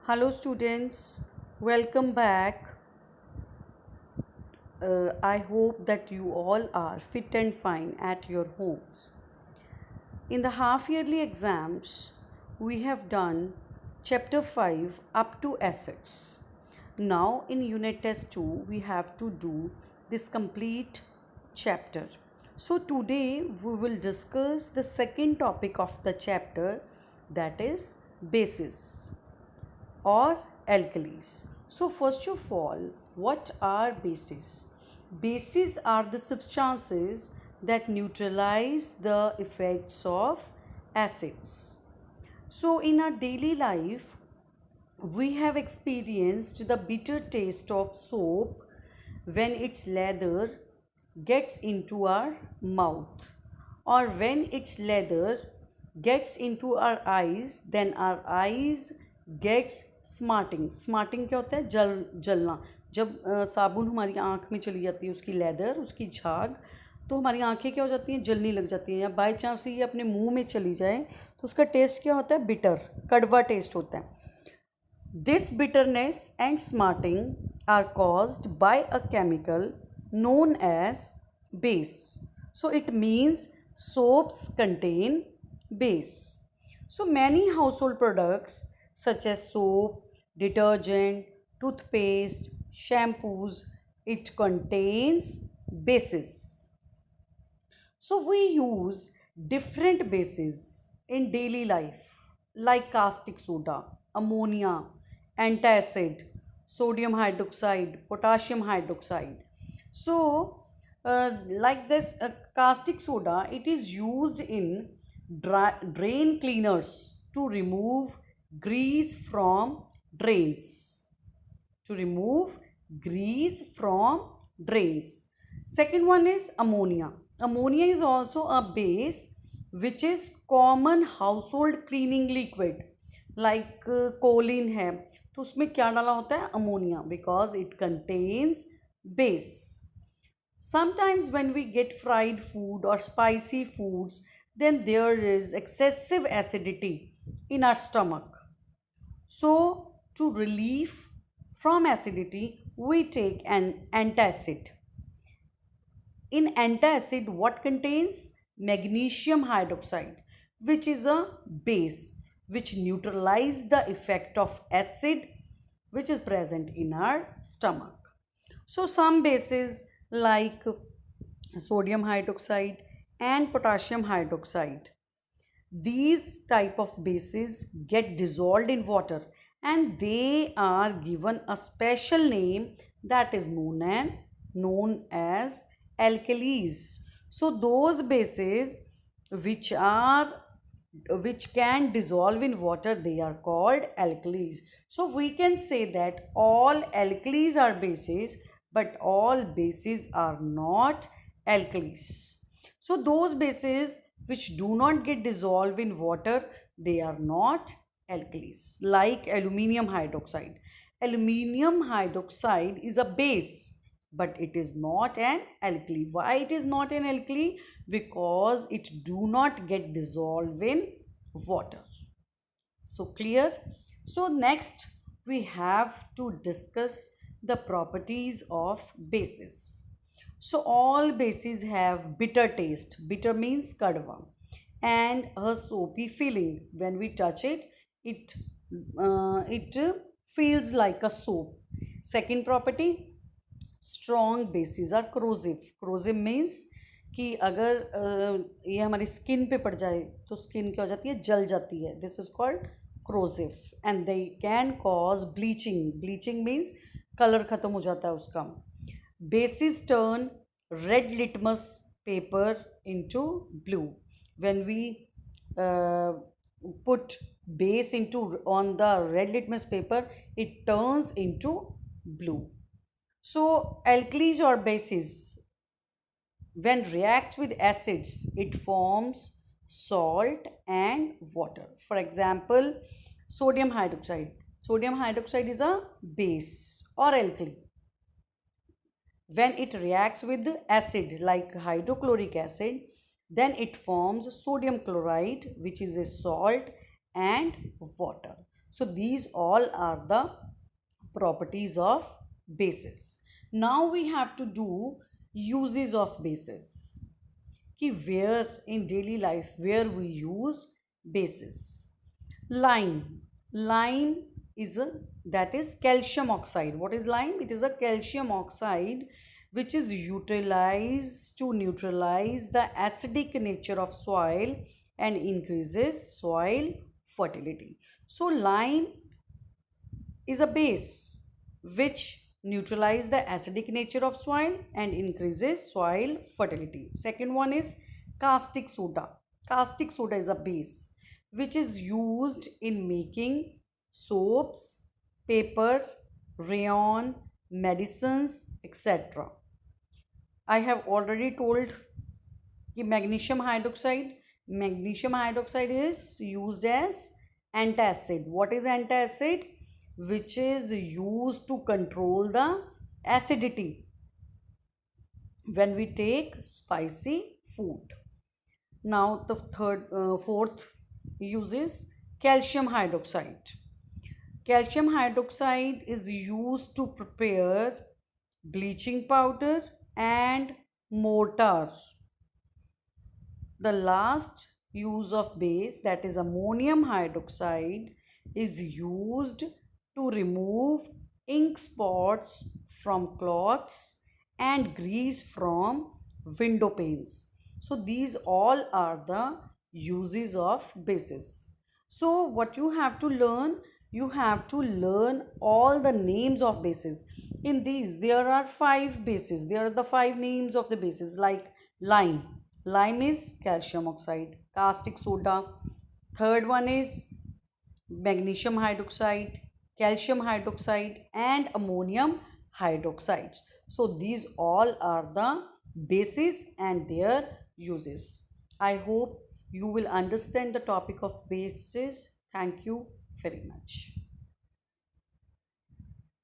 Hello students, welcome back. I hope that you all are fit and fine at your homes. In the half yearly exams, we have done chapter 5 up to assets. Now in unit test 2, we have to do this complete chapter. So today we will discuss the second topic of the chapter, that is bases or alkalis. So first of all, what are bases? Bases are the substances that neutralize the effects of acids. So in our daily life, we have experienced the bitter taste of soap when its lather gets into our mouth, or when its lather gets into our eyes, then our eyes gets smarting क्या होता है? जलना। जब साबुन हमारी आँख में चली जाती है, उसकी लेदर, उसकी झाग, तो हमारी आँखें क्या हो जाती हैं? जलने लग जाती हैं। या बाय चांस ये अपने मुंह में चली जाए तो उसका टेस्ट क्या होता है? बिटर, कड़वा टेस्ट होता है। This bitterness and smarting are caused by a chemical known as base. So it means soaps contain base. So many household products such as soap, detergent, toothpaste, shampoos, it contains bases. So we use different bases in daily life like caustic soda, ammonia, antacid, sodium hydroxide, potassium hydroxide. So like this caustic soda, it is used in drain cleaners to remove grease from drains. To remove grease from drains. Second one is ammonia. Ammonia is also a base which is common household cleaning liquid like choline है, तो उसमें क्या डाला होता है? Ammonia, because it contains base. Sometimes when we get fried food or spicy foods, then there is excessive acidity in our stomach. So to relieve from acidity, we take an antacid. In antacid, what contains? Magnesium hydroxide, which is a base which neutralizes the effect of acid which is present in our stomach. So some bases like sodium hydroxide and potassium hydroxide, these type of bases get dissolved in water and they are given a special name that is known as alkalis. So those bases which can dissolve in water, they are called alkalis. So we can say that all alkalis are bases, but all bases are not alkalis. So those bases which do not get dissolved in water, they are not alkalis. Like aluminium hydroxide. Aluminium hydroxide is a base, but it is not an alkali. Why it is not an alkali? Because it do not get dissolved in water. So clear? So next we have to discuss the properties of bases. So all bases have bitter taste. Bitter means kadwa, and a soapy feeling. When we touch it, it feels like a soap. Second property, strong bases are corrosive. Corrosive means कि अगर ये हमारी skin पे पड़ जाए तो skin क्या हो जाती है? जल जाती है. This is called corrosive and they can cause bleaching. Bleaching means colour ख़त्म हो जाता है उसका. Bases turn red litmus paper into blue. When we put base into on the red litmus paper, it turns into blue. So alkalis or bases, when reacts with acids, it forms salt and water. For example, sodium hydroxide. Sodium hydroxide is a base or alkali. When it reacts with acid like hydrochloric acid, then it forms sodium chloride, which is a salt, and water. So these all are the properties of bases. Now we have to do uses of bases. कि where in daily life where we use bases. Lime is a, that is calcium oxide. What is lime? It is a calcium oxide which is utilized to neutralize the acidic nature of soil and increases soil fertility. So lime is a base which neutralizes the acidic nature of soil and increases soil fertility. Second one is caustic soda. Caustic soda is a base which is used in making soaps, paper, rayon, medicines, etc. I have already told कि magnesium hydroxide is used as antacid. What is antacid? Which is used to control the acidity when we take spicy food. Now the fourth use is calcium hydroxide. Calcium hydroxide is used to prepare bleaching powder and mortar. The last use of base, that is ammonium hydroxide, is used to remove ink spots from cloths and grease from window panes. So these all are the uses of bases. So what you have to learn, you have to learn all the names of bases. In these there are 5 bases. There are the 5 names of the bases, like lime. Lime is calcium oxide. Caustic soda. Third one is magnesium hydroxide, calcium hydroxide, and ammonium hydroxides. So these all are the bases and their uses. I hope you will understand the topic of bases. Thank you very much.